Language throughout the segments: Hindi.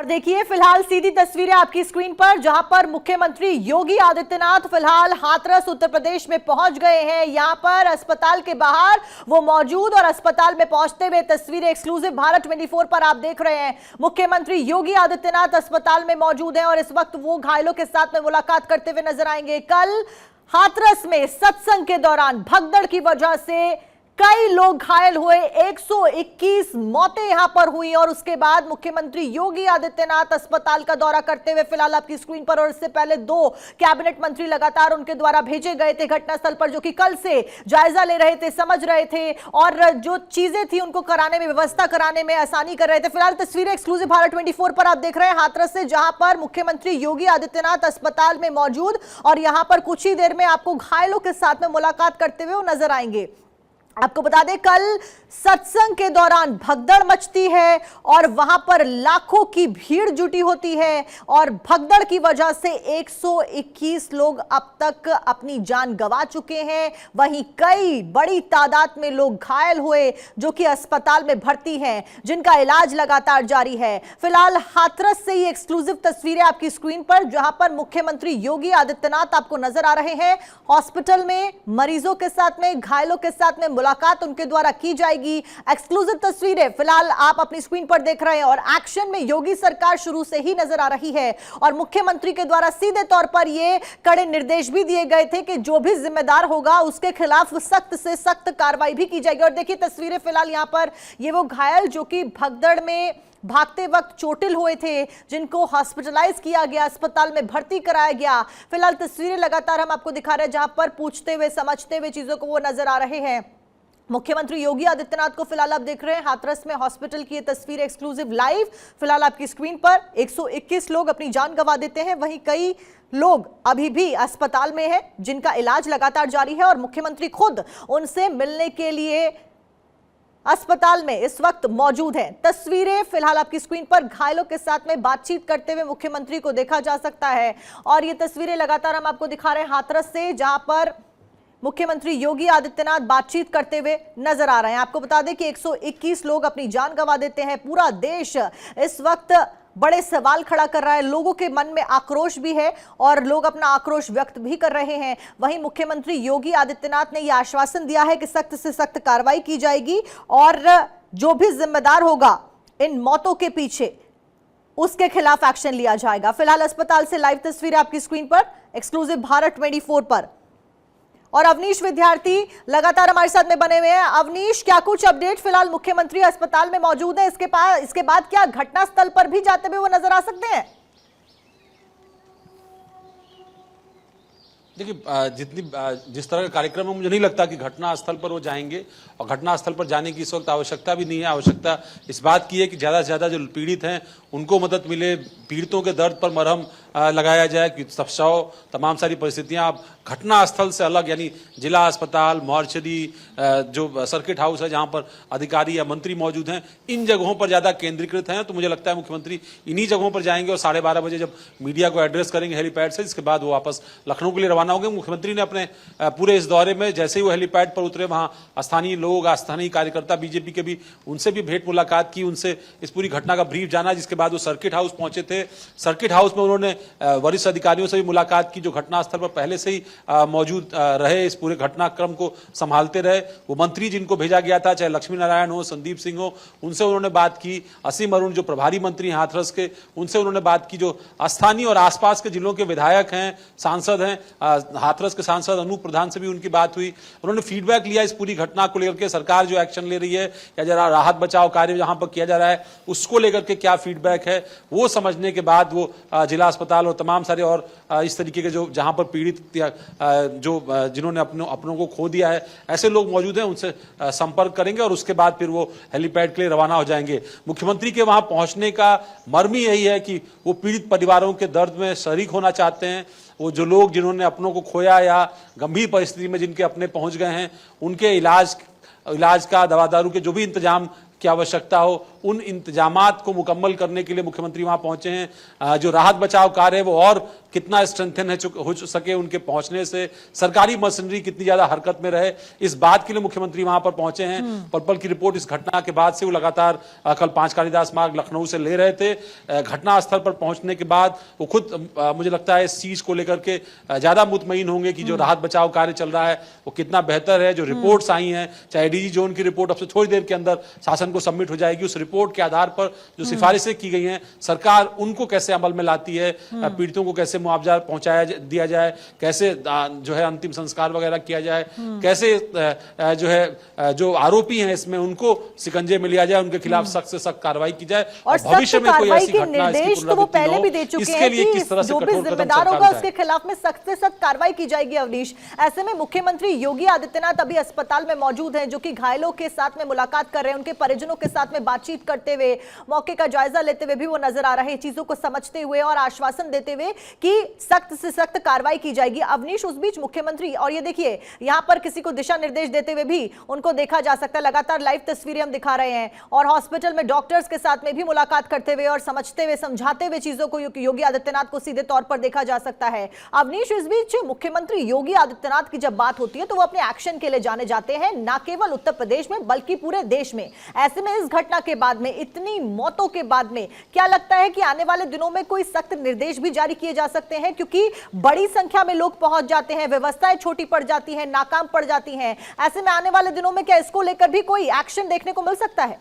और देखिए फिलहाल सीधी तस्वीरें आपकी स्क्रीन पर, जहां पर मुख्यमंत्री योगी आदित्यनाथ फिलहाल हाथरस उत्तर प्रदेश में पहुंच गए हैं। यहां पर अस्पताल के बाहर वो मौजूद और अस्पताल में पहुंचते हुए तस्वीरें एक्सक्लूसिव भारत 24 पर आप देख रहे हैं। मुख्यमंत्री योगी आदित्यनाथ अस्पताल में मौजूद हैं और इस वक्त वो घायलों के साथ में मुलाकात करते हुए नजर आएंगे। कल हाथरस में सत्संग के दौरान भगदड़ की वजह से कई लोग घायल हुए, 121 मौतें यहां पर हुई और उसके बाद मुख्यमंत्री योगी आदित्यनाथ अस्पताल का दौरा करते हुए फिलहाल आपकी स्क्रीन पर, और इससे पहले 2 कैबिनेट मंत्री लगातार उनके द्वारा भेजे गए थे घटनास्थल पर, जो कि कल से जायजा ले रहे थे, समझ रहे थे और जो चीजें थी उनको कराने में, व्यवस्था कराने में आसानी कर रहे थे। फिलहाल तस्वीरें एक्सक्लूसिव भारत 24 पर आप देख रहे हैं हाथरस से, जहां पर मुख्यमंत्री योगी आदित्यनाथ अस्पताल में मौजूद और यहां पर कुछ ही देर में आपको घायलों के साथ में मुलाकात करते हुए वो नजर आएंगे। आपको बता दें कल सत्संग के दौरान भगदड़ मचती है और वहां पर लाखों की भीड़ जुटी होती है और भगदड़ की वजह से 121 लोग अब तक अपनी जान गंवा चुके हैं। वहीं कई बड़ी तादाद में लोग घायल हुए जो कि अस्पताल में भर्ती हैं, जिनका इलाज लगातार जारी है। फिलहाल हाथरस से ये एक्सक्लूसिव तस्वीरें आपकी स्क्रीन पर, जहां पर मुख्यमंत्री योगी आदित्यनाथ आपको नजर आ रहे हैं। हॉस्पिटल में मरीजों के साथ में, घायलों के साथ में मुलाकात उनके द्वारा की जाएगी। एक्सक्लूसिव तस्वीरें फिलहाल आप अपनी स्क्रीन पर देख रहे हैं और एक्शन में योगी सरकार शुरू से ही नजर आ रही है और मुख्यमंत्री के द्वारा सीधे तौर पर यह कड़े निर्देश भी दिए गए थे कि जो भी जिम्मेदार होगा उसके खिलाफ सख्त से सख्त कार्रवाई भी की जाएगी। और देखिए तस्वीरें फिलहाल यहां पर, ये वो घायल जो कि भगदड़ में भागते वक्त चोटिल हुए थे, जिनको हॉस्पिटलाइज किया गया, अस्पताल में भर्ती कराया गया। फिलहाल तस्वीरें लगातार हम आपको दिखा रहे हैं, जहां पर पूछते हुए, समझते हुए चीजों को वो नजर आ रहे हैं। मुख्यमंत्री योगी आदित्यनाथ को फिलहाल आप देख रहे हैं हाथरस में हॉस्पिटल की ये तस्वीर एक्सक्लूसिव लाइव फिलहाल आपकी स्क्रीन पर। 121 लोग अपनी जान गंवा देते हैं, वहीं कई लोग अभी भी अस्पताल में हैं, जिनका इलाज लगातार जारी है और मुख्यमंत्री खुद उनसे मिलने के लिए अस्पताल में इस वक्त मौजूद हैं। तस्वीरें फिलहाल आपकी स्क्रीन पर, घायलों के साथ में बातचीत करते हुए मुख्यमंत्री को देखा जा सकता है और ये तस्वीरें लगातार हम आपको दिखा रहे हैं हाथरस से, जहां पर मुख्यमंत्री योगी आदित्यनाथ बातचीत करते हुए नजर आ रहे हैं। आपको बता दें कि 121 लोग अपनी जान गंवा देते हैं। पूरा देश इस वक्त बड़े सवाल खड़ा कर रहा है, लोगों के मन में आक्रोश भी है और लोग अपना आक्रोश व्यक्त भी कर रहे हैं। वहीं मुख्यमंत्री योगी आदित्यनाथ ने यह आश्वासन दिया है कि सख्त से सख्त कार्रवाई की जाएगी और जो भी जिम्मेदार होगा इन मौतों के पीछे उसके खिलाफ एक्शन लिया जाएगा। फिलहाल अस्पताल से लाइव तस्वीरें आपकी स्क्रीन पर एक्सक्लूसिव भारत 24 पर, और अवनीश विद्यार्थी लगातार हमारे साथ में बने हुए हैं। अवनीश, क्या कुछ अपडेट? फिलहाल मुख्यमंत्री अस्पताल में मौजूद है, इसके बाद क्या घटनास्थल पर भी जाते हुए वो नजर आ सकते हैं? देखिए, जिस तरह का कार्यक्रम है, मुझे नहीं लगता कि घटनास्थल पर वो जाएंगे और घटनास्थल पर जाने की इस वक्त आवश्यकता भी नहीं है। आवश्यकता इस बात की है कि ज़्यादा से ज़्यादा जो पीड़ित हैं उनको मदद मिले, पीड़ितों के दर्द पर मरहम लगाया जाए कि सफाओ तमाम सारी परिस्थितियां अब घटनास्थल से अलग, यानी जिला अस्पताल, मॉर्चरी, जो सर्किट हाउस है जहां पर अधिकारी या मंत्री मौजूद हैं, इन जगहों पर ज़्यादा केंद्रीकृत हैं। तो मुझे लगता है मुख्यमंत्री इन्हीं जगहों पर जाएंगे और 12:30 बजे जब मीडिया को एड्रेस करेंगे हेलीपैड से, इसके बाद वो वापस लखनऊ के लिए रवाना होंगे। मुख्यमंत्री ने अपने पूरे इस दौरे में जैसे ही वो हेलीपैड पर उतरे, वहाँ स्थानीय लोग, स्थानीय कार्यकर्ता बीजेपी के भी, उनसे भी भेंट मुलाकात की, उनसे इस पूरी घटना का ब्रीफ जाना, जिसके बाद वो सर्किट हाउस पहुंचे थे। सर्किट हाउस में उन्होंने वरिष्ठ अधिकारियों से भी मुलाकात की जो घटनास्थल पर पहले से ही मौजूद रहे, इस पूरे घटनाक्रम को संभालते रहे। वो मंत्री जिनको भेजा गया था, चाहे लक्ष्मी नारायण हो, संदीप सिंह हो, उनसे उन्होंने बात की। असीम अरुण जो प्रभारी मंत्री हैं हाथरस के, उनसे उन्होंने बात की। जो स्थानीय और आसपास के जिलों के विधायक हैं, सांसद हैं, हाथरस के सांसद अनूप प्रधान से भी उनकी बात हुई। उन्होंने फीडबैक लिया इस पूरी घटना को लेकर के, सरकार जो एक्शन ले रही है या जरा राहत बचाव कार्य जहां पर किया जा रहा है उसको लेकर के क्या फीडबैक है, वो समझने के बाद वो जिला अस्पताल और तमाम सारे और इस तरीके के जो जहां पर पीड़ित जो जिन्होंने अपनों को खो दिया है, ऐसे लोग मौजूद हैं, उनसे संपर्क करेंगे और उसके बाद फिर वो हेलीपैड के लिए रवाना हो जाएंगे। मुख्यमंत्री के वहां पहुंचने का मर्म ही यही है कि वो पीड़ित परिवारों के दर्द में शरीक होना चाहते हैं। वो जो लोग जिन्होंने अपनों को खोया या गंभीर परिस्थिति में जिनके अपने पहुंच गए हैं, उनके इलाज का, दवा दारू के जो भी इंतजाम की आवश्यकता हो उन इंतजामात को मुकम्मल करने के लिए मुख्यमंत्री वहां पहुंचे हैं। जो राहत बचाव कार्य है वो और कितना स्ट्रेंथन हो सके उनके पहुंचने से, सरकारी मशीनरी कितनी ज्यादा हरकत में रहे, इस बात के लिए मुख्यमंत्री वहां पर पहुंचे हैं। पल-पल की रिपोर्ट इस घटना के बाद से वो लगातार कल 5 कालिदास मार्ग लखनऊ से ले रहे थे। घटना स्थल पर पहुंचने के बाद वो खुद मुझे लगता है इस चीज को लेकर के ज्यादा मुतमईन होंगे कि जो राहत बचाव कार्य चल रहा है वो कितना बेहतर है। जो रिपोर्ट्स आई हैं, चाहे डीजी जोन की रिपोर्ट अब से थोड़ी देर के अंदर शासन को सबमिट हो जाएगी, उस रिपोर्ट के आधार पर जो सिफारिशें की गई हैं सरकार उनको कैसे अमल में लाती है, पीड़ितों को कैसे मुआवजा पहुंचाया दिया जाए, कैसे जो है अंतिम संस्कार वगैरह किया जाए, कैसे जो है जो आरोपी हैं इसमें उनको शिकंजे में लिया जाए, उनके खिलाफ सख्त से सख्त कार्रवाई की जाए और भविष्य में कोई ऐसी घटना इसकी पुनरावृत्ति न हो, इसके लिए किस तरह से कठोर कदम जिम्मेदार होगा सरकार उसके खिलाफ में सख्त से सख्त कार्रवाई की जाएगी। अवनीश, ऐसे में मुख्यमंत्री योगी आदित्यनाथ अभी अस्पताल में मौजूद हैं, जो कि घायलों के साथ में मुलाकात कर रहे हैं, उनके परिजनों के साथ में बातचीत करते हुए, मौके का जायजा लेते हुए भी वो नजर आ रहे हैं, चीजों को समझते हुए और आश्वासन देते हुए कि सख्त से सख्त कार्रवाई की जाएगी। अवनीश, उस बीच मुख्यमंत्री, और ये देखिए यहां पर किसी को दिशा निर्देश देते हुए भी उनको देखा जा सकता है, लगातार लाइव तस्वीरें हम दिखा रहे हैं, और हॉस्पिटल में डॉक्टर्स के साथ में भी मुलाकात करते हुए और समझते हुए समझाते हुए चीजों को योगी आदित्यनाथ को सीधे तौर पर देखा जा सकता है। अवनीश, इस बीच मुख्यमंत्री योगी आदित्यनाथ की जब बात होती है तो वो अपने एक्शन के लिए जाने जाते हैं, ना केवल उत्तर प्रदेश में बल्कि पूरे देश में। ऐसे में इस घटना के बाद में, इतनी मौतों के बाद में, क्या लगता है कि आने वाले दिनों में कोई सख्त निर्देश भी जारी किए जा सकते हैं? क्योंकि बड़ी संख्या में लोग पहुंच जाते हैं, व्यवस्थाएं छोटी पड़ जाती हैं, नाकाम पड़ जाती हैं। ऐसे में आने वाले दिनों में क्या इसको लेकर भी कोई एक्शन देखने को मिल सकता है?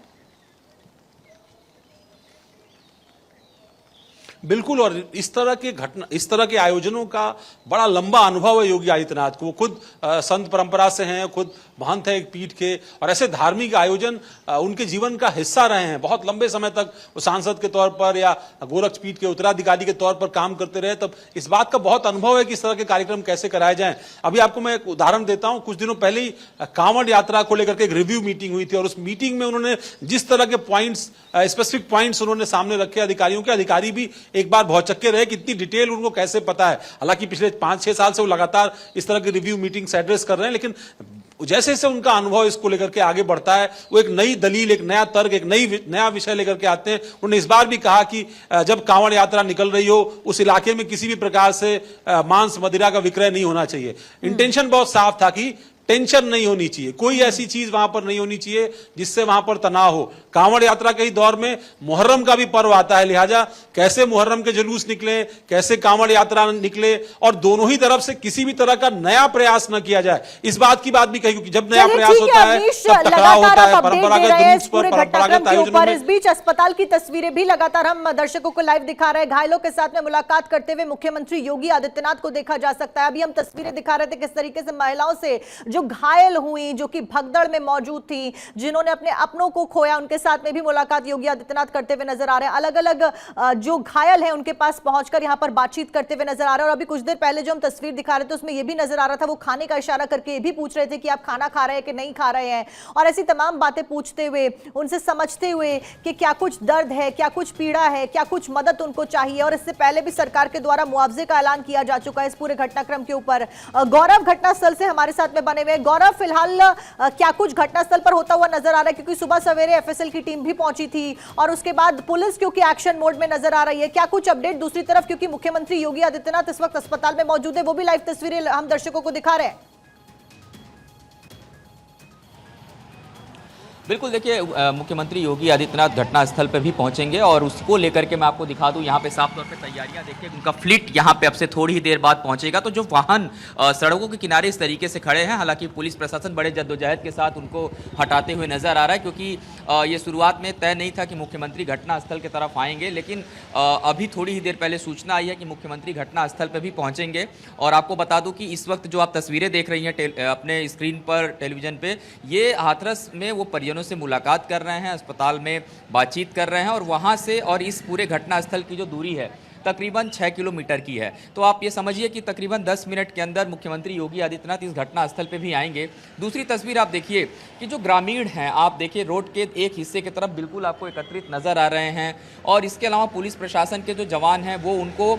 बिल्कुल, और इस तरह के आयोजनों का बड़ा लंबा अनुभव है योगी आदित्यनाथ को। वो खुद संत परंपरा से हैं, खुद महंत है एक पीठ के, और ऐसे धार्मिक आयोजन उनके जीवन का हिस्सा रहे हैं। बहुत लंबे समय तक वो सांसद के तौर पर या गोरक्ष पीठ के उत्तराधिकारी के तौर पर काम करते रहे, तब इस बात का बहुत अनुभव है कि इस तरह के कार्यक्रम कैसे कराए जाएं। अभी आपको मैं एक उदाहरण देता हूं, कुछ दिनों पहले ही कांवड़ यात्रा को लेकर के एक रिव्यू मीटिंग हुई थी, और उस मीटिंग में उन्होंने जिस तरह के पॉइंट्स, स्पेसिफिक पॉइंट्स उन्होंने सामने रखे अधिकारियों के, अधिकारी भी एक बार भौचक्के रहे कि इतनी डिटेल उनको कैसे पता है। हालांकि पिछले 5-6 साल से वो लगातार इस तरह की रिव्यू मीटिंग्स एड्रेस कर रहे हैं, लेकिन जैसे जैसे उनका अनुभव इसको लेकर के आगे बढ़ता है, वो एक नई दलील, एक नया तर्क, एक नया विषय लेकर के आते हैं। उन्होंने इस बार भी कहा कि जब कांवड़ यात्रा निकल रही हो उस इलाके में किसी भी प्रकार से मांस मदिरा का विक्रय नहीं होना चाहिए। इंटेंशन बहुत साफ था कि टेंशन नहीं होनी चाहिए, कोई ऐसी चीज वहां पर नहीं होनी चाहिए जिससे वहां पर तनाव हो। कांवड़ यात्रा के ही दौर में मुहर्रम का भी पर्व आता है, लिहाजा कैसे मुहर्रम के जुलूस निकले, कैसे कांवड़ यात्रा निकले, और दोनों ही तरफ से किसी भी तरह का नया प्रयास न किया जाए, इस बात की बात भी कही, क्योंकि जब नया प्रयास होता है तब टकराव होता है परंपरागत जुलूस पर, परंपरागत आयोजनों में। इस बीच अस्पताल की तस्वीरें भी लगातार हम दर्शकों को लाइव दिखा रहे हैं। घायलों के साथ में मुलाकात करते हुए मुख्यमंत्री योगी आदित्यनाथ को देखा जा सकता है। अभी हम तस्वीरें दिखा रहे थे किस तरीके से महिलाओं से जो घायल हुई, जो कि भगदड़ में मौजूद थी, जिन्होंने अपने अपनों को खोया, उनके साथ में भी मुलाकात योगी आदित्यनाथ करते हुए नजर आ रहे हैं। अलग अलग जो घायल हैं उनके पास पहुंचकर यहां पर बातचीत करते हुए नजर आ रहे हैं। और अभी कुछ देर पहले जो हम तस्वीर दिखा रहे थे उसमें यह भी नजर आ रहा था, वो खाने का इशारा करके ये भी पूछ रहे थे कि आप खाना खा रहे हैं कि नहीं खा रहे हैं, और ऐसी तमाम बातें पूछते हुए, उनसे समझते हुए कि क्या कुछ दर्द है, क्या कुछ पीड़ा है, क्या कुछ मदद उनको चाहिए। और इससे पहले भी सरकार के द्वारा मुआवजे का ऐलान किया जा चुका है इस पूरे घटनाक्रम के ऊपर। गौरव घटनास्थल से हमारे साथ में बने हुए। गौरव, फिलहाल क्या कुछ घटनास्थल पर होता हुआ नजर आ रहा है? क्योंकि सुबह सवेरे एफएसएल की टीम भी पहुंची थी और उसके बाद पुलिस क्योंकि एक्शन मोड में नजर आ रही है, क्या कुछ अपडेट? दूसरी तरफ क्योंकि मुख्यमंत्री योगी आदित्यनाथ इस वक्त अस्पताल में मौजूद है, वो भी लाइव तस्वीरें हम दर्शकों को दिखा रहे हैं। बिल्कुल, देखिए मुख्यमंत्री योगी आदित्यनाथ घटनास्थल पर भी पहुंचेंगे और उसको लेकर के मैं आपको दिखा दूं, यहाँ पे साफ तौर पे तैयारियां देखिए, उनका फ्लीट यहाँ पे अब से थोड़ी ही देर बाद पहुंचेगा। तो जो वाहन सड़कों के किनारे इस तरीके से खड़े हैं, हालांकि पुलिस प्रशासन बड़े जद्दोजहद के साथ उनको हटाते हुए नजर आ रहा है, क्योंकि ये शुरुआत में तय नहीं था कि मुख्यमंत्री घटनास्थल की तरफ आएंगे, लेकिन अभी थोड़ी ही देर पहले सूचना आई है कि मुख्यमंत्री घटनास्थल पर भी पहुँचेंगे। और आपको बता दूँ कि इस वक्त जो आप तस्वीरें देख रही हैं अपने स्क्रीन पर, टेलीविजन पर, ये हाथरस में वो परिजनों से मुलाकात कर रहे हैं, अस्पताल में बातचीत कर रहे हैं, और वहां से और इस पूरे घटनास्थल की जो दूरी है तकरीबन 6 किलोमीटर की है। तो आप ये समझिए कि तकरीबन 10 मिनट के अंदर मुख्यमंत्री योगी आदित्यनाथ इस घटनास्थल पे भी आएंगे। दूसरी तस्वीर आप देखिए कि जो ग्रामीण हैं, आप देखिए रोड के एक हिस्से की तरफ बिल्कुल आपको एकत्रित नजर आ रहे हैं, और इसके अलावा पुलिस प्रशासन के जो जवान हैं वो उनको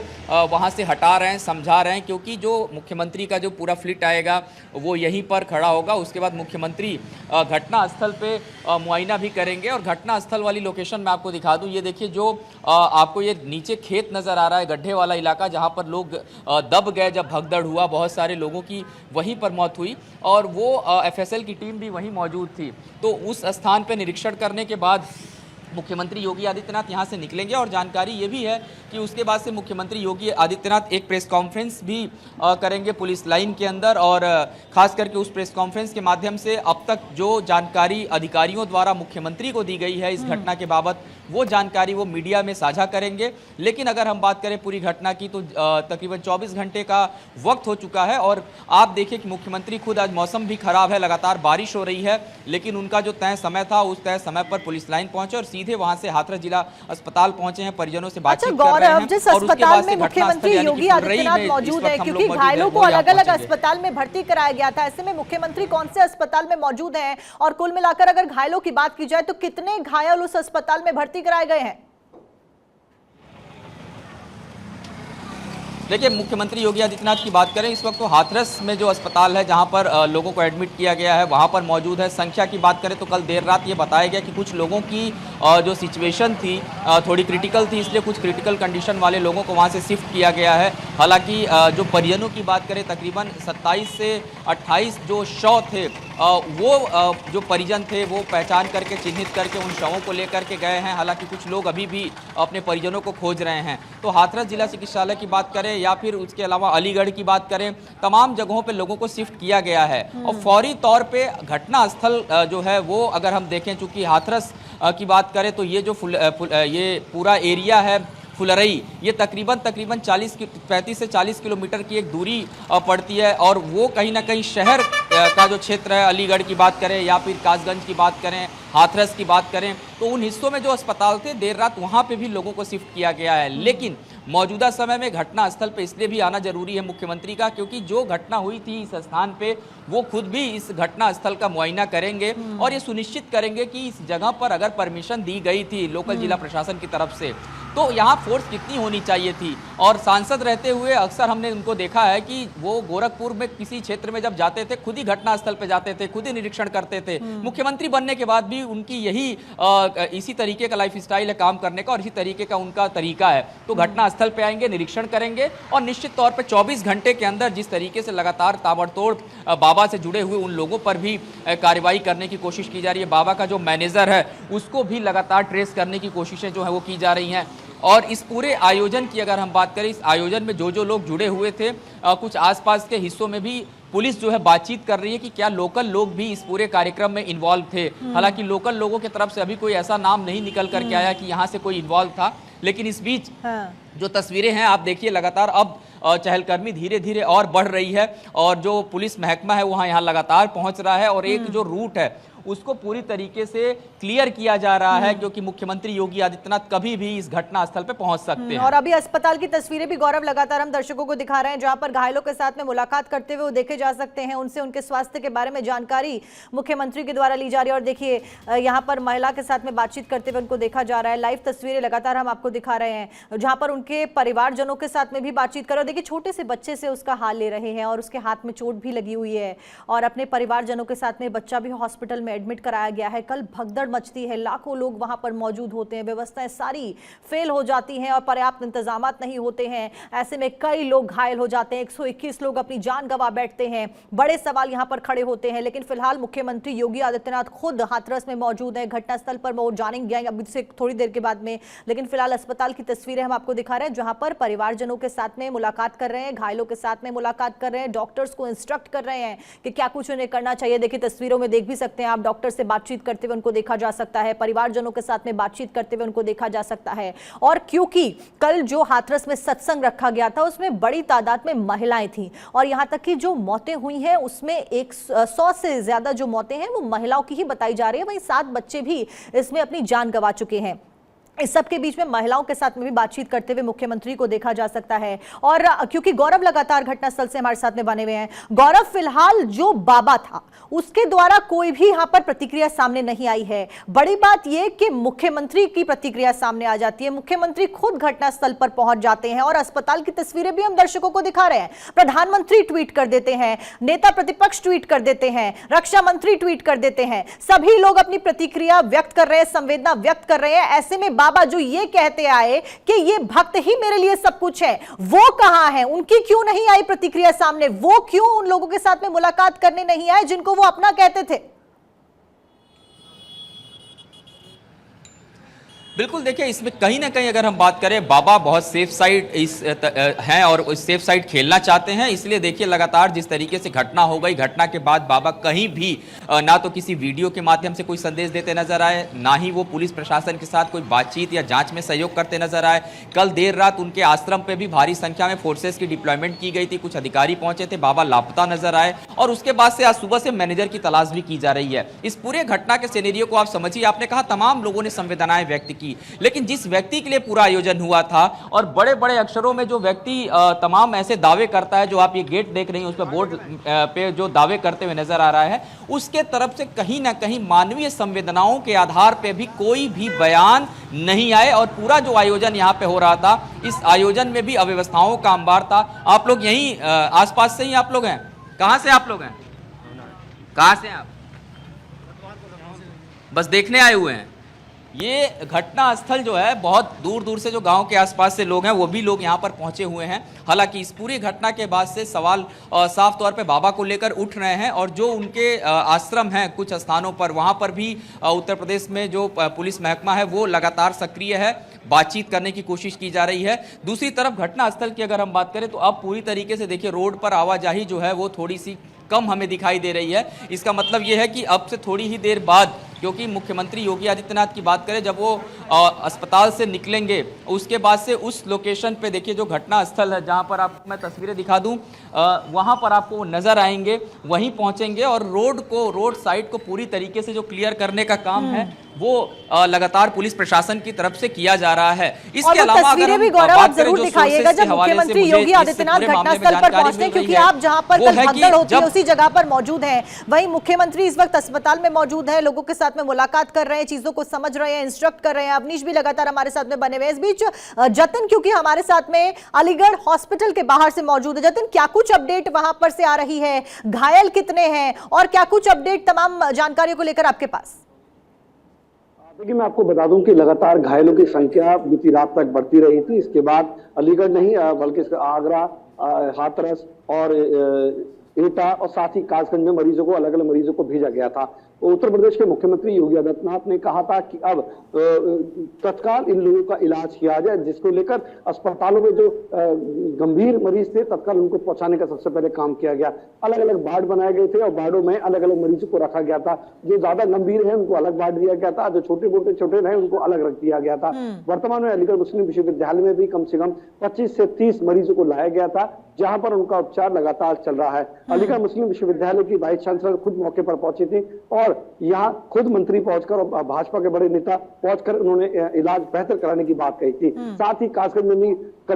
वहाँ से हटा रहे हैं, समझा रहे हैं, क्योंकि जो मुख्यमंत्री का जो पूरा फ्लीट आएगा वो यहीं पर खड़ा होगा। उसके बाद मुख्यमंत्री घटनास्थल पे मुआयना भी करेंगे। और घटनास्थल वाली लोकेशन मैं आपको दिखा दूं, ये देखिए जो आपको ये नीचे खेत नज़र आ रहा है, गड्ढे वाला इलाका जहां पर लोग दब गए जब भगदड़ हुआ, बहुत सारे लोगों की वहीं पर मौत हुई, और वो एफएसएल की टीम भी वहीं मौजूद थी। तो उस स्थान पर निरीक्षण करने के बाद मुख्यमंत्री योगी आदित्यनाथ यहां से निकलेंगे। और जानकारी ये भी है कि उसके बाद से मुख्यमंत्री योगी आदित्यनाथ एक प्रेस कॉन्फ्रेंस भी करेंगे पुलिस लाइन के अंदर, और खास करके उस प्रेस कॉन्फ्रेंस के माध्यम से अब तक जो जानकारी अधिकारियों द्वारा मुख्यमंत्री को दी गई है इस घटना के बाबत, वो जानकारी वो मीडिया में साझा करेंगे। लेकिन अगर हम बात करें पूरी घटना की, तो तकरीबन 24 घंटे का वक्त हो चुका है, और आप देखिए कि मुख्यमंत्री खुद, आज मौसम भी खराब है, लगातार बारिश हो रही है, लेकिन उनका जो तय समय था उस तय समय पर पुलिस लाइन पहुंचे और सीधे वहां से हाथरस जिला अस्पताल पहुंचे हैं, परिजनों से बातचीत कर रहे हैं। जिस अस्पताल में मुख्यमंत्री योगी आदित्यनाथ मौजूद है, क्योंकि घायलों को अलग अलग अस्पताल में भर्ती कराया गया था, ऐसे में मुख्यमंत्री कौन से अस्पताल में मौजूद हैं, और कुल मिलाकर अगर घायलों की बात की जाए तो कितने घायल उस अस्पताल में भर्ती कराए गए हैं? देखिए, मुख्यमंत्री योगी आदित्यनाथ की बात करें, इस वक्त तो हाथरस में जो अस्पताल है जहां पर लोगों को एडमिट किया गया है वहां पर मौजूद है। संख्या की बात करें तो कल देर रात ये बताया गया कि कुछ लोगों की जो सिचुएशन थी थोड़ी क्रिटिकल थी, इसलिए कुछ क्रिटिकल कंडीशन वाले लोगों को वहां से शिफ्ट किया गया है। हालांकि जो परिजनों की बात करें, तकरीबन 27 से 28 जो शव थे, वो जो परिजन थे वो पहचान करके, चिन्हित करके उन शवों को लेकर के गए हैं। हालांकि कुछ लोग अभी भी अपने परिजनों को खोज रहे हैं। तो हाथरस जिला चिकित्सालय की बात करें या फिर उसके अलावा अलीगढ़ की बात करें, तमाम जगहों पे लोगों को शिफ्ट किया गया है। और फौरी तौर पे घटनास्थल जो है वो अगर हम देखें, चूंकि हाथरस की बात करें तो ये जो ये पूरा एरिया है फुलरई, ये तकरीबन 35 से 40 किलोमीटर की एक दूरी पड़ती है, और वो कहीं ना कहीं शहर का जो क्षेत्र है, अलीगढ़ की बात करें या फिर कासगंज की बात करें, हाथरस की बात करें, तो उन हिस्सों में जो अस्पताल थे देर रात वहाँ पे भी लोगों को शिफ्ट किया गया है। लेकिन मौजूदा समय में घटना स्थल पे इसलिए भी आना जरूरी है मुख्यमंत्री का, क्योंकि जो घटना हुई थी इस स्थान पे, वो खुद भी इस घटना स्थल का मुआयना करेंगे और ये सुनिश्चित करेंगे कि इस जगह पर अगर परमिशन दी गई थी लोकल जिला प्रशासन की तरफ से, तो यहाँ फोर्स कितनी होनी चाहिए थी। और सांसद रहते हुए अक्सर हमने उनको देखा है कि वो गोरखपुर में किसी क्षेत्र में जब जाते थे, खुद ही घटनास्थल पे जाते थे, खुद ही निरीक्षण करते थे। मुख्यमंत्री बनने के बाद भी उनकी यही इसी तरीके का लाइफ स्टाइल है काम करने का, और इसी तरीके का उनका तरीका है। तो घटनास्थल पे आएंगे, निरीक्षण करेंगे, और निश्चित तौर पर 24 घंटे के अंदर जिस तरीके से लगातार ताबड़तोड़ बाबा से जुड़े हुए उन लोगों पर भी कार्रवाई करने की कोशिश की जा रही है। बाबा का जो मैनेजर है उसको भी लगातार ट्रेस करने की कोशिशें जो है वो की जा रही हैं। और इस पूरे आयोजन की अगर हम बात करें, इस आयोजन में जो लोग जुड़े हुए थे, कुछ आसपास के हिस्सों में भी पुलिस जो है बातचीत कर रही है कि क्या लोकल लोग भी इस पूरे कार्यक्रम में इन्वॉल्व थे। हालांकि लोकल लोगों की तरफ से अभी कोई ऐसा नाम नहीं निकल करके आया कि यहाँ से कोई इन्वॉल्व था। लेकिन इस बीच जो तस्वीरें हैं आप देखिए, लगातार अब चहलकदमी धीरे धीरे और बढ़ रही है, और जो पुलिस महकमा है वहाँ यहाँ लगातार पहुँच रहा है, और एक जो रूट है उसको पूरी तरीके से क्लियर किया जा रहा है, क्योंकि मुख्यमंत्री योगी आदित्यनाथ कभी भी इस घटना स्थल पे पहुंच सकते हैं। और अभी अस्पताल की तस्वीरें भी गौरव लगातार हम दर्शकों को दिखा रहे हैं, जहां पर घायलों के साथ में मुलाकात करते हुए वो देखे जा सकते हैं, उनसे उनके स्वास्थ्य के बारे में जानकारी मुख्यमंत्री के द्वारा ली जा रही है। और देखिए यहाँ पर महिला के साथ में बातचीत करते हुए उनको देखा जा रहा है। लाइव तस्वीरें लगातार हम आपको दिखा रहे हैं, जहां पर उनके परिवारजनों के साथ में भी बातचीत कर रहे हैं। देखिए, छोटे से बच्चे से उसका हाल ले रहे हैं, और उसके हाथ में चोट भी लगी हुई है, और अपने परिवारजनों के साथ में बच्चा भी हॉस्पिटल में एडमिट कराया गया है। कल भगदड़ मचती है, लाखों लोग वहां पर मौजूद होते हैं, व्यवस्थाएं सारी फेल हो जाती हैं और पर्याप्त इंतजामात नहीं होते हैं। ऐसे में कई लोग घायल हो जाते हैं, 121 लोग अपनी जान गंवा बैठते हैं। बड़े सवाल यहां पर खड़े होते हैं। लेकिन फिलहाल मुख्यमंत्री योगी आदित्यनाथ खुद हाथरस में मौजूद हैं, घटनास्थल पर वो जानेंगे अभी से थोड़ी देर के बाद में। लेकिन फिलहाल अस्पताल की तस्वीरें हम आपको दिखा रहे हैं, जहां पर परिवारजनों के साथ में मुलाकात कर रहे हैं, घायलों के साथ में मुलाकात कर रहे हैं, डॉक्टर्स को इंस्ट्रक्ट कर रहे हैं कि क्या कुछ उन्हें करना चाहिए। देखिए, तस्वीरों में देख भी सकते हैं आप, डॉक्टर से बातचीत करते हुए उनको देखा जा सकता है, परिवारजनों के साथ में बातचीत करते हुए उनको देखा जा सकता है। और क्योंकि कल जो हाथरस में सत्संग रखा गया था उसमें बड़ी तादाद में महिलाएं थीं, और यहां तक कि जो मौतें हुई हैं उसमें 100 से ज्यादा जो मौतें हैं वो महिलाओं की ही बताई जा रही है। वहीं 7 बच्चे भी इसमें अपनी जान गंवा चुके हैं। इस सब के बीच में महिलाओं के साथ में भी बातचीत करते हुए मुख्यमंत्री को देखा जा सकता है। और क्योंकि गौरव लगातार घटनास्थल से हमारे साथ में बने हुए हैं, गौरव फिलहाल जो बाबा था उसके द्वारा कोई भी यहां पर प्रतिक्रिया सामने नहीं आई है। बड़ी बात यह कि मुख्यमंत्री की प्रतिक्रिया सामने आ जाती है, मुख्यमंत्री खुद घटनास्थल पर पहुंच जाते हैं और अस्पताल की तस्वीरें भी हम दर्शकों को दिखा रहे हैं। प्रधानमंत्री ट्वीट कर देते हैं, नेता प्रतिपक्ष ट्वीट कर देते हैं, रक्षा मंत्री ट्वीट कर देते हैं, सभी लोग अपनी प्रतिक्रिया व्यक्त कर रहे हैं, संवेदना व्यक्त कर रहे हैं। ऐसे में बाबा जो ये कहते आए कि ये भक्त ही मेरे लिए सब कुछ है, वो कहां है? उनकी क्यों नहीं आई प्रतिक्रिया सामने? वो क्यों उन लोगों के साथ में मुलाकात करने नहीं आए जिनको वो अपना कहते थे? बिल्कुल, देखिए इसमें कहीं ना कहीं अगर हम बात करें, बाबा बहुत सेफ साइड हैं और उस सेफ साइड खेलना चाहते हैं। इसलिए देखिए लगातार जिस तरीके से घटना हो गई, घटना के बाद बाबा कहीं भी ना तो किसी वीडियो के माध्यम से कोई संदेश देते नजर आए, ना ही वो पुलिस प्रशासन के साथ कोई बातचीत या जांच में सहयोग करते नजर आए। कल देर रात उनके आश्रम पे भी भारी संख्या में फोर्सेस की डिप्लॉयमेंट की गई थी, कुछ अधिकारी पहुंचे थे, बाबा लापता नजर आए और उसके बाद से आज सुबह से मैनेजर की तलाश भी की जा रही है। इस पूरे घटना के सिनेरियो को आप समझिए, आपने कहा तमाम लोगों ने संवेदनाएं व्यक्त की, लेकिन जिस व्यक्ति के लिए पूरा आयोजन हुआ था और बड़े बड़े अक्षरों में जो व्यक्ति तमाम ऐसे दावे करता है, जो आप ये गेट देख रही हैं उस पर बोर्ड पे जो दावे करते हुए नजर आ रहा है, उसके तरफ से कहीं ना कहीं मानवीय संवेदनाओं के आधार पे भी कोई भी बयान नहीं आए और पूरा जो आयोजन यहाँ पे हो रहा था, इस आयोजन में भी अव्यवस्थाओं का अंबार था। आप लोग यहीं आसपास से ही आप लोग हैं? कहां से आप लोग हैं? कहां से आप? बस देखने आए हुए हैं? ये घटना स्थल जो है, बहुत दूर दूर से जो गांव के आसपास से लोग हैं वो भी लोग यहां पर पहुंचे हुए हैं। हालांकि इस पूरी घटना के बाद से सवाल साफ तौर पे बाबा को लेकर उठ रहे हैं और जो उनके आश्रम हैं कुछ स्थानों पर, वहां पर भी उत्तर प्रदेश में जो पुलिस महकमा है वो लगातार सक्रिय है, बातचीत करने की कोशिश की जा रही है। दूसरी तरफ घटना स्थल की अगर हम बात करें तो अब पूरी तरीके से देखिए रोड पर आवाजाही जो है वो थोड़ी सी कम हमें दिखाई दे रही है। इसका मतलब यह है कि अब से थोड़ी ही देर बाद, क्योंकि मुख्यमंत्री योगी आदित्यनाथ की बात करें, जब वो अस्पताल से निकलेंगे उसके बाद से उस लोकेशन पे देखिए जो घटना स्थल है, जहां पर आपको मैं तस्वीरें दिखा दूं, वहां पर आपको वो नजर आएंगे, वहीं पहुंचेंगे और रोड साइड को पूरी तरीके से जो क्लियर करने का काम है वो लगातार पुलिस प्रशासन की तरफ से किया जा रहा है। इसके अलावा तस्वीरें भी गौरव आप जरूर दिखाइएगा जब मुख्यमंत्री योगी आदित्यनाथ घटनास्थल पर पहुंचते हैं, क्योंकि आप जहां पर कल भगदड़ होती है उसी जगह पर मौजूद हैं। वहीं मुख्यमंत्री इस वक्त अस्पताल में मौजूद है, लोगों के साथ में मुलाकात कर रहे हैं, चीजों को समझ रहे हैं, इंस्ट्रक्ट कर रहे हैं। अवनीश भी लगातार हमारे साथ में बने हुए हैं। इस बीच जतिन क्योंकि हमारे साथ में अलीगढ़ हॉस्पिटल के बाहर से मौजूद है। जतिन, क्या कुछ अपडेट वहां पर से आ रही है? घायल कितने हैं और क्या कुछ अपडेट तमाम जानकारियों को लेकर आपके पास? देखिए, मैं आपको बता दूं कि लगातार घायलों की संख्या बीती रात तक बढ़ती रही थी। इसके बाद अलीगढ़ नहीं बल्कि आगरा, हाथरस और एटा और साथ ही कासगंज में मरीजों को, अलग अलग मरीजों को भेजा गया था। उत्तर प्रदेश के मुख्यमंत्री योगी आदित्यनाथ ने कहा था कि अब तत्काल इन लोगों का इलाज किया जाए, जिसको लेकर अस्पतालों में जो गंभीर मरीज थे तत्काल उनको पहुंचाने का सबसे पहले काम किया गया। अलग अलग वार्ड बनाए गए थे और वार्डों में अलग अलग मरीजों को रखा गया था। जो ज्यादा गंभीर है उनको अलग वार्ड दिया गया था, जो छोटे रहे उनको अलग रख दिया गया था। वर्तमान में अलीगढ़ मुस्लिम विश्वविद्यालय में भी कम से कम 25 से 30 मरीजों को लाया गया था, जहां पर उनका उपचार लगातार चल रहा है। अलीगढ़ मुस्लिम विश्वविद्यालय की वाइस चांसलर खुद मौके पर पहुंची थी और यहां खुद मंत्री पहुंचकर और भाजपा के बड़े नेता पहुंचकर उन्होंने इलाज बेहतर कराने की बात कही थी। साथ ही कासगंज में भी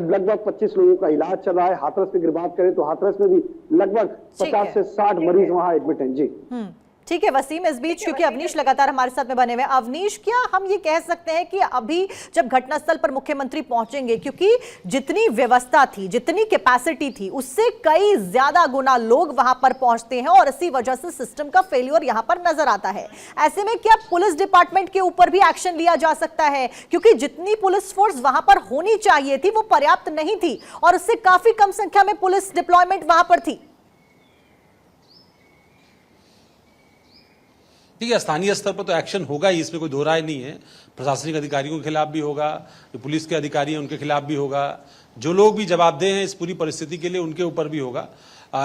लगभग 25 लोगों का इलाज चल रहा है। हाथरस की अगर बात करें तो हाथरस में भी लगभग 50 से 60 मरीज वहां एडमिट हैं। जी ठीक है वसीम, इस बीच क्योंकि अवनीश लगातार हमारे साथ में बने हुए हैं, अवनीश क्या हम ये कह सकते हैं कि अभी जब घटनास्थल पर मुख्यमंत्री पहुंचेंगे, क्योंकि जितनी व्यवस्था थी, जितनी कैपेसिटी थी, उससे कई ज्यादा गुना लोग वहां पर पहुंचते हैं और इसी वजह से सिस्टम का फेलियर यहां पर नजर आता है। ऐसे में क्या पुलिस डिपार्टमेंट के ऊपर भी एक्शन लिया जा सकता है? क्योंकि जितनी पुलिस फोर्स वहां पर होनी चाहिए थी वो पर्याप्त नहीं थी और उससे काफी कम संख्या में पुलिस डिप्लॉयमेंट वहां पर थी। ठीक है, स्थानीय स्तर पर तो एक्शन होगा ही, इसमें कोई दो राय नहीं है। प्रशासनिक अधिकारियों के खिलाफ भी होगा, जो पुलिस के अधिकारी हैं उनके खिलाफ भी होगा, जो लोग भी जवाबदेह हैं इस पूरी परिस्थिति के लिए उनके ऊपर भी होगा।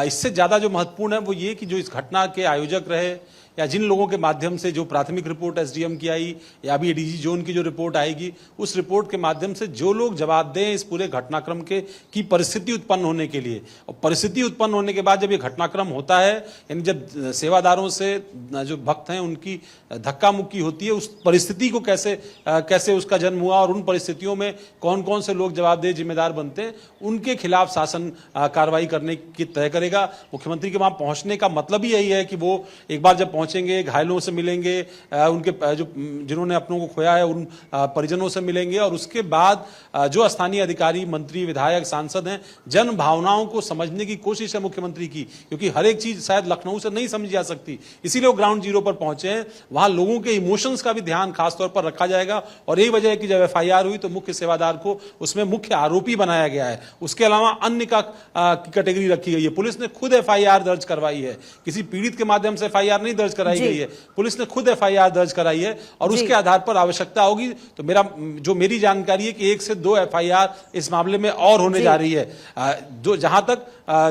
इससे ज़्यादा जो महत्वपूर्ण है वो ये कि जो इस घटना के आयोजक रहे या जिन लोगों के माध्यम से जो प्राथमिक रिपोर्ट एसडीएम की आई या अभी डीजी जोन की जो रिपोर्ट आएगी, उस रिपोर्ट के माध्यम से जो लोग जवाब दें इस पूरे घटनाक्रम के की परिस्थिति उत्पन्न होने के लिए, और परिस्थिति उत्पन्न होने के बाद जब ये घटनाक्रम होता है, यानी जब सेवादारों से जो भक्त हैं उनकी धक्का मुक्की होती है, उस परिस्थिति को कैसे उसका जन्म हुआ और उन परिस्थितियों में कौन कौन से लोग जवाबदेह जिम्मेदार बनते हैं, उनके खिलाफ शासन कार्रवाई करने की तय करेगा। मुख्यमंत्री के वहां पहुंचने का मतलब ही यही है कि वो एक बार जब पहुंचेंगे, घायलों से मिलेंगे, उनके जो जिन्होंने अपनों को खोया है उन परिजनों से मिलेंगे, और उसके बाद जो स्थानीय अधिकारी, मंत्री, विधायक, सांसद हैं, जन भावनाओं को समझने की कोशिश है मुख्यमंत्री की, क्योंकि हर एक चीज शायद लखनऊ से नहीं समझी जा सकती, इसीलिए वो ग्राउंड जीरो पर पहुंचे हैं। वहां लोगों के इमोशंस का भी ध्यान खासतौर पर रखा जाएगा, और यही वजह है कि जब एफआईआर हुई तो मुख्य सेवादार को उसमें मुख्य आरोपी बनाया गया है। उसके अलावा अन्य का कैटेगरी रखी गई है। पुलिस ने खुद एफआईआर दर्ज करवाई है, किसी पीड़ित के माध्यम से एफआईआर नहीं दर्ज कराई गई है, पुलिस ने खुद एफआईआर दर्ज कराई है, और उसके आधार पर आवश्यकता होगी तो मेरी जानकारी है कि 1 से 2 एफआईआर इस मामले में और होने जा रही है। जहां तक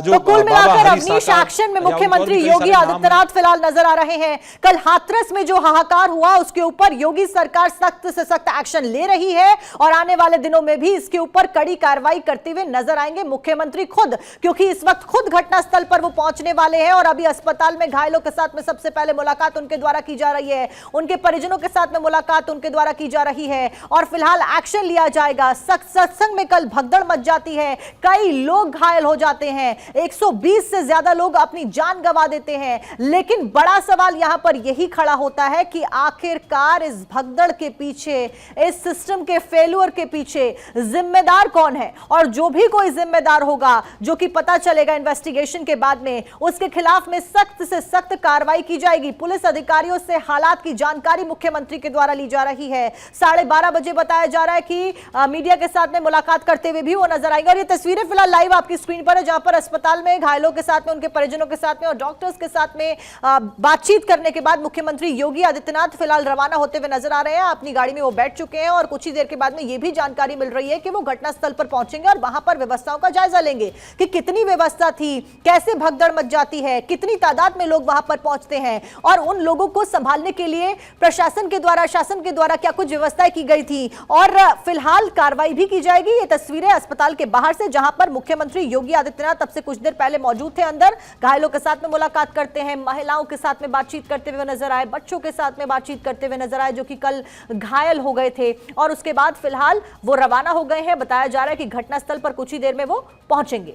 जो तो कुल मिलाकर अवनीश एक्शन में मुख्यमंत्री योगी आदित्यनाथ फिलहाल नजर आ रहे हैं। कल हाथरस में जो हाहाकार हुआ उसके ऊपर योगी सरकार सख्त से सख्त एक्शन ले रही है, और आने वाले दिनों में भी इसके ऊपर कड़ी कार्रवाई करते हुए नजर आएंगे मुख्यमंत्री खुद, क्योंकि इस वक्त खुद घटनास्थल पर वो पहुंचने वाले हैं, और अभी अस्पताल में घायलों के साथ में सबसे पहले मुलाकात उनके द्वारा की जा रही है, उनके परिजनों के साथ में मुलाकात उनके द्वारा की जा रही है, और फिलहाल एक्शन लिया जाएगा। सत्संग में कल भगदड़ मच जाती है, कई लोग घायल हो जाते हैं, 120 से ज्यादा लोग अपनी जान गंवा देते हैं, लेकिन बड़ा सवाल यहां पर यही खड़ा होता है कि आखिरकार इस भगदड़ के पीछे, इस सिस्टम के फेल्यूर के पीछे जिम्मेदार कौन है, और जो भी कोई जिम्मेदार होगा, जो कि पता चलेगा इन्वेस्टिगेशन के बाद में, उसके खिलाफ में सख्त से सख्त कार्रवाई की जाएगी। पुलिस अधिकारियों से हालात की जानकारी मुख्यमंत्री के द्वारा ली जा रही है। 12:30 बजे बताया जा रहा है कि मीडिया के साथ में मुलाकात करते हुए भी वो नजर आएंगे, और ये तस्वीरें फिलहाल लाइव आपकी स्क्रीन पर है, जहां पर अस्पताल में घायलों के साथ में, उनके परिजनों के साथ में और डॉक्टर्स के साथ में बातचीत करने के बाद मुख्यमंत्री योगी आदित्यनाथ फिलहाल रवाना होते हुए नजर आ रहे हैं। अपनी गाड़ी में वो बैठ चुके हैं, और कुछ ही देर के बाद में ये भी जानकारी मिल रही है कि वो घटनास्थल पर पहुंचेंगे और वहां पर व्यवस्थाओं का जायजा लेंगे कि कितनी व्यवस्था थी, कैसे भगदड़ मच जाती है, कितनी तादाद में लोग वहां पर पहुंचते हैं, और उन लोगों को संभालने के लिए प्रशासन के द्वारा, शासन के द्वारा क्या कुछ व्यवस्थाएं की गई थी, और फिलहाल कार्रवाई भी की जाएगी। ये तस्वीरें अस्पताल के बाहर से, जहां पर मुख्यमंत्री योगी आदित्यनाथ अब से कुछ देर पहले मौजूद थे अंदर, घायलों के साथ में मुलाकात करते हैं, महिलाओं के साथ में बातचीत करते हुए नजर आए, बच्चों के साथ में बातचीत करते हुए नजर आए जो कि कल घायल हो गए थे, और उसके बाद फिलहाल वो रवाना हो गए हैं। बताया जा रहा है कि घटनास्थल पर कुछ ही देर में वो पहुंचेंगे।